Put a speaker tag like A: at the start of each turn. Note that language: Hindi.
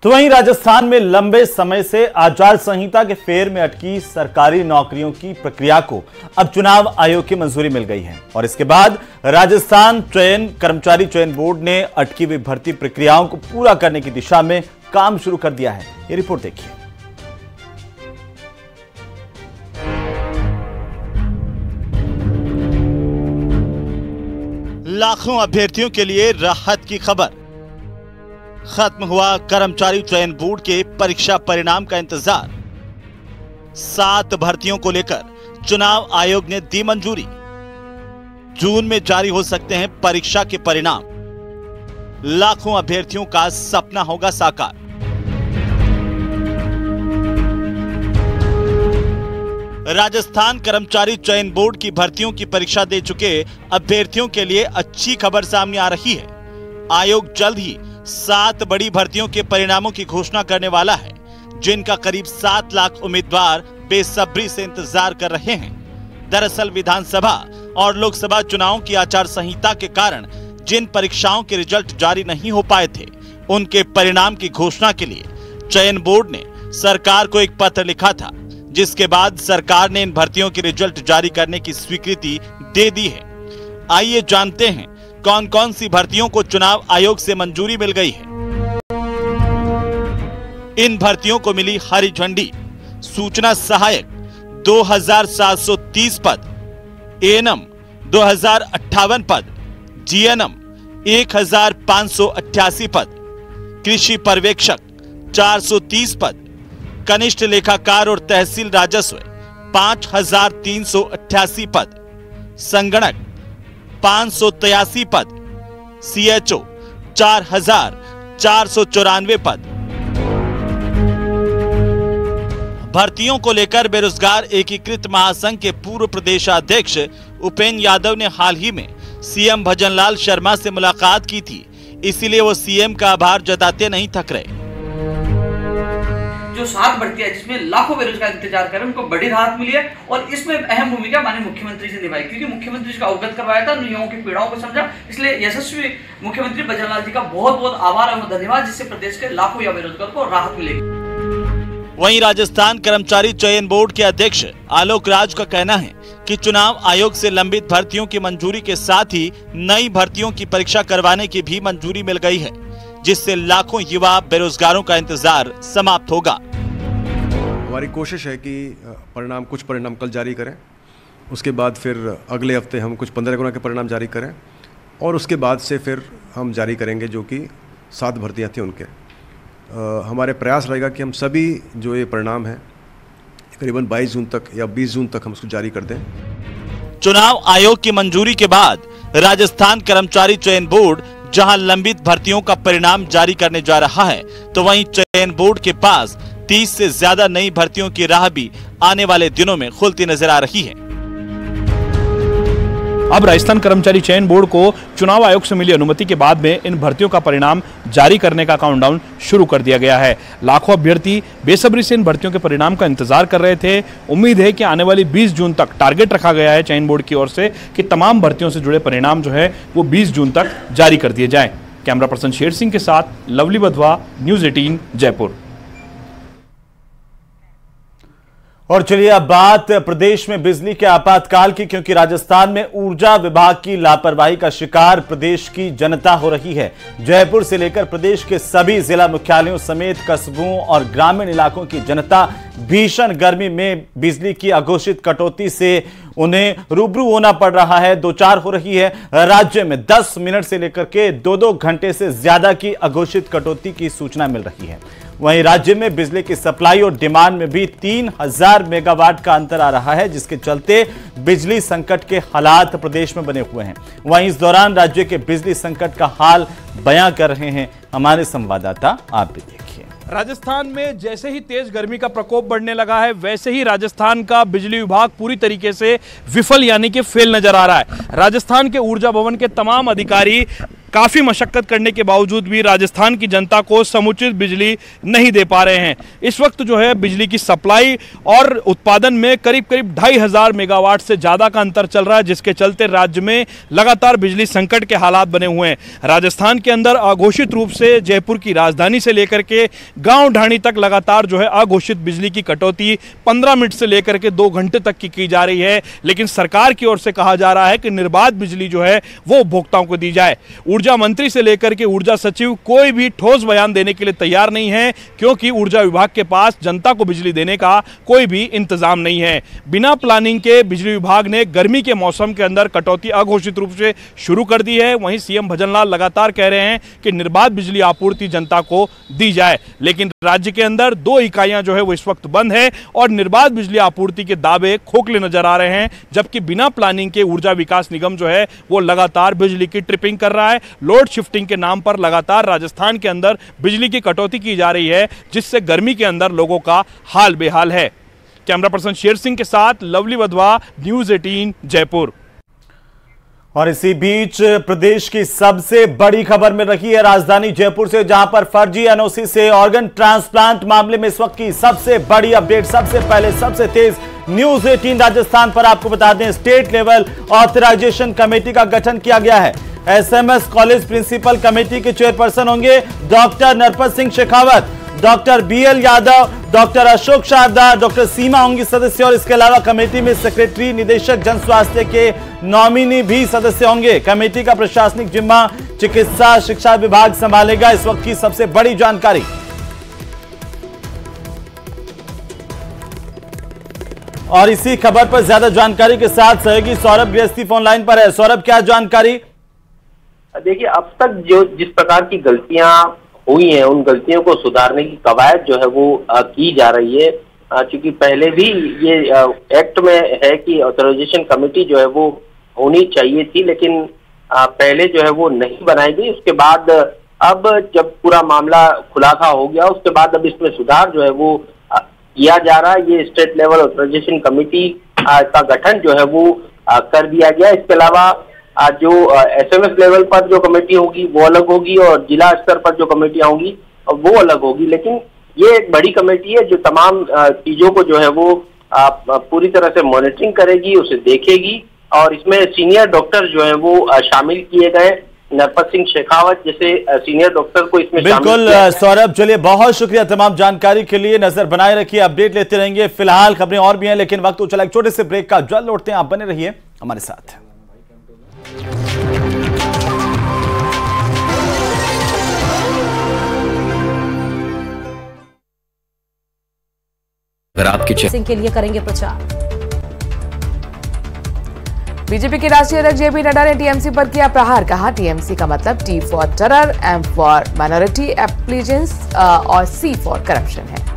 A: तो वहीं राजस्थान में लंबे समय से आचार संहिता के फेर में अटकी सरकारी नौकरियों की प्रक्रिया को अब चुनाव आयोग की मंजूरी मिल गई है और इसके बाद राजस्थान कर्मचारी चयन बोर्ड ने अटकी हुई भर्ती प्रक्रियाओं को पूरा करने की दिशा में काम शुरू कर दिया है। ये रिपोर्ट देखिए। लाखों अभ्यर्थियों के लिए राहत की खबर। खत्म हुआ कर्मचारी चयन बोर्ड के परीक्षा परिणाम का इंतजार। 7 भर्तियों को लेकर चुनाव आयोग ने दी मंजूरी। जून में जारी हो सकते हैं परीक्षा के परिणाम। लाखों अभ्यर्थियों का सपना होगा साकार। राजस्थान कर्मचारी चयन बोर्ड की भर्तियों की परीक्षा दे चुके अभ्यर्थियों के लिए अच्छी खबर सामने आ रही है। आयोग जल्द ही 7 बड़ी भर्तियों के परिणामों की घोषणा करने वाला है, जिनका करीब 7 लाख उम्मीदवार बेसब्री से इंतजार कर रहे हैं। दरअसल विधानसभा और लोकसभा चुनावों की आचार संहिता के कारण जिन परीक्षाओं के रिजल्ट जारी नहीं हो पाए थे, उनके परिणाम की घोषणा के लिए चयन बोर्ड ने सरकार को एक पत्र लिखा था, जिसके बाद सरकार ने इन भर्तियों के रिजल्ट जारी करने की स्वीकृति दे दी है। आइए जानते हैं कौन कौन सी भर्तियों को चुनाव आयोग से मंजूरी मिल गई है। इन भर्तियों को मिली हरी झंडी। सूचना सहायक 2730 पद, एएनएम 2058 पद, जीएनएम 1588 पद, कृषि पर्यवेक्षक 430 पद, कनिष्ठ लेखाकार और तहसील राजस्व 5388 पद, संगणक 583 पद, सीएचओ 4494 पद। भर्तियों को लेकर बेरोजगार एकीकृत महासंघ के पूर्व प्रदेशाध्यक्ष उपेंद्र यादव ने हाल ही में सीएम भजनलाल शर्मा से मुलाकात की थी, इसीलिए वो सीएम का आभार जताते नहीं थक रहे।
B: जो 7 भर्तियां जिसमें लाखों बेरोजगार इंतजार कर रहे हैं, उनको बड़ी राहत मिली है और इसमें अहम भूमिका माननीय मुख्यमंत्री जी ने निभाई, क्योंकि मुख्यमंत्री जी का अवगत करवाया था, युवाओं की पीड़ाओं को समझा। इसलिए यशस्वी मुख्यमंत्री भजनलाल जी का बहुत बहुत आभार और धन्यवाद, जिससे प्रदेश के लाखों युवा बेरोजगार को राहत मिलेगी।
A: वहीं राजस्थान कर्मचारी चयन बोर्ड के अध्यक्ष आलोक राज का कहना है कि चुनाव आयोग से लंबित भर्तियों की मंजूरी के साथ ही नई भर्तियों की परीक्षा करवाने की भी मंजूरी मिल गई है, जिससे लाखों युवा बेरोजगारों का इंतजार समाप्त होगा।
C: हमारी कोशिश है कि कुछ परिणाम कल जारी करें, उसके बाद फिर अगले हफ्ते हम कुछ 15 गुना के परिणाम जारी करें और उसके बाद से फिर हम जारी करेंगे जो कि 7 भर्तियां थी उनके। हमारे प्रयास रहेगा कि हम सभी जो ये परिणाम है करीबन 22 जून तक या 20 जून तक हम उसको जारी कर दें।
A: चुनाव आयोग की मंजूरी के बाद राजस्थान कर्मचारी चयन बोर्ड जहां लंबित भर्तियों का परिणाम जारी करने जा रहा है, तो वहीं चयन बोर्ड के पास 30 से ज्यादा नई भर्तियों की राह भी आने वाले दिनों में खुलती नजर आ रही है।
D: अब राजस्थान कर्मचारी चयन बोर्ड को चुनाव आयोग से मिली अनुमति के बाद में इन भर्तियों का परिणाम जारी करने का काउंटडाउन शुरू कर दिया गया है। लाखों अभ्यर्थी बेसब्री से इन भर्तियों के परिणाम का इंतजार कर रहे थे। उम्मीद है कि आने वाली 20 जून तक टारगेट रखा गया है चयन बोर्ड की ओर से कि तमाम भर्तियों से जुड़े परिणाम जो है वो 20 जून तक जारी कर दिए जाएं। कैमरा पर्सन शेर सिंह के साथ लवली बधवा, न्यूज़ 18 जयपुर।
A: और चलिए अब बात प्रदेश में बिजली के आपातकाल की, क्योंकि राजस्थान में ऊर्जा विभाग की लापरवाही का शिकार प्रदेश की जनता हो रही है। जयपुर से लेकर प्रदेश के सभी जिला मुख्यालयों समेत कस्बों और ग्रामीण इलाकों की जनता भीषण गर्मी में बिजली की अघोषित कटौती से उन्हें रूबरू होना पड़ रहा है, दो चार हो रही है। राज्य में 10 मिनट से लेकर के 2-2 घंटे से ज्यादा की अघोषित कटौती की सूचना मिल रही है। वहीं राज्य में बिजली की सप्लाई और डिमांड में भी 3000 मेगावाट का अंतर आ रहा है, जिसके चलते बिजली संकट के हालात प्रदेश में बने हुए हैं। वहीं इस दौरान राज्य के बिजली संकट का हाल बयां कर रहे हैं हमारे संवाददाता, आप भी देखिए।
D: राजस्थान में जैसे ही तेज गर्मी का प्रकोप बढ़ने लगा है, वैसे ही राजस्थान का बिजली विभाग पूरी तरीके से विफल यानी कि फेल नजर आ रहा है। राजस्थान के ऊर्जा भवन के तमाम अधिकारी काफ़ी मशक्कत करने के बावजूद भी राजस्थान की जनता को समुचित बिजली नहीं दे पा रहे हैं। इस वक्त जो है बिजली की सप्लाई और उत्पादन में करीब करीब 2500 मेगावाट से ज़्यादा का अंतर चल रहा है, जिसके चलते राज्य में लगातार बिजली संकट के हालात बने हुए हैं। राजस्थान के अंदर अघोषित रूप से जयपुर की राजधानी से लेकर के गांव ढाणी तक लगातार जो है अघोषित बिजली की कटौती 15 मिनट से लेकर के 2 घंटे तक की जा रही है, लेकिन सरकार की ओर से कहा जा रहा है कि निर्बाध बिजली जो है वो उपभोक्ताओं को दी जाए। ऊर्जा मंत्री से लेकर के ऊर्जा सचिव कोई भी ठोस बयान देने के लिए तैयार नहीं है, क्योंकि ऊर्जा विभाग के पास जनता को बिजली देने का कोई भी इंतजाम नहीं है। बिना प्लानिंग के बिजली विभाग ने गर्मी के मौसम के अंदर कटौती अघोषित रूप से शुरू कर दी है। वहीं सीएम भजनलाल लगातार कह रहे हैं कि निर्बाध बिजली आपूर्ति जनता को दी जाए, लेकिन राज्य के अंदर 2 इकाइयां जो है वो इस वक्त बंद है और निर्बाध बिजली आपूर्ति के दावे खोखले नजर आ रहे हैं, जबकि बिना प्लानिंग के ऊर्जा विकास निगम जो है वो लगातार बिजली की ट्रिपिंग कर रहा है। लोड शिफ्टिंग के नाम पर लगातार राजस्थान के अंदर बिजली की कटौती की जा रही है, जिससे गर्मी के अंदर लोगों का हाल बेहाल है। कैमरा पर्सन शेर सिंह के साथ लवली वधवा, न्यूज़ 18 जयपुर।
A: और इसी बीच प्रदेश की सबसे बड़ी खबर मिल रही है राजधानी जयपुर से, जहां पर फर्जी एनओसी से ऑर्गन ट्रांसप्लांट मामले में इस वक्त की सबसे बड़ी अपडेट, सबसे पहले सबसे तेज न्यूज़ 18 राजस्थान पर आपको बता दें, स्टेट लेवल ऑथराइजेशन कमेटी का गठन किया गया है। एसएमएस कॉलेज प्रिंसिपल कमेटी के चेयरपर्सन होंगे doctor Narpat Singh Shekhawat, doctor BL Yadav, doctor Ashok Sharda, doctor Seema होंगी सदस्य, और इसके अलावा कमेटी में सेक्रेटरी, निदेशक जन स्वास्थ्य के नॉमिनी भी सदस्य होंगे। कमेटी का प्रशासनिक जिम्मा चिकित्सा शिक्षा विभाग संभालेगा। इस वक्त की सबसे बड़ी जानकारी। और इसी खबर पर ज्यादा जानकारी के साथ सहयोगी सौरभ गृहस्थी फोन लाइन पर है। सौरभ, क्या जानकारी?
E: देखिए, अब तक जो जिस प्रकार की गलतियां हुई हैं, उन गलतियों को सुधारने की कवायद जो है वो की जा रही है। क्योंकि पहले भी ये एक्ट में है कि ऑथराइजेशन कमेटी जो है वो होनी चाहिए थी, लेकिन पहले जो है वो नहीं बनाई गई। उसके बाद अब जब पूरा मामला खुलासा हो गया, उसके बाद अब इसमें सुधार जो है वो किया जा रहा है। ये स्टेट लेवल ऑथराइजेशन कमेटी का गठन जो है वो कर दिया गया। इसके अलावा जो एसएमएस लेवल पर जो कमेटी होगी वो अलग होगी, और जिला स्तर पर जो कमेटियां होंगी वो अलग होगी। लेकिन ये एक बड़ी कमेटी है जो तमाम चीजों को जो है वो पूरी तरह से मॉनिटरिंग करेगी, उसे देखेगी, और इसमें सीनियर डॉक्टर जो है वो शामिल किए गए। नरपत सिंह शेखावत जैसे सीनियर डॉक्टर को इसमें
A: बिल्कुल सौरभ, चलिए बहुत शुक्रिया तमाम जानकारी के लिए। नजर बनाए रखिए, अपडेट लेते रहेंगे। फिलहाल खबरें और भी हैं, लेकिन वक्त तो चला एक छोटे से ब्रेक का। जल्द लौटते हैं, आप बने रहिए हमारे साथ।
F: अगर आपके
G: सिंह के लिए करेंगे प्रचार। बीजेपी के राष्ट्रीय अध्यक्ष जेपी नड्डा ने टीएमसी पर किया प्रहार, कहा टीएमसी का मतलब T for terror, M for minority appeasement और सी फॉर करप्शन है।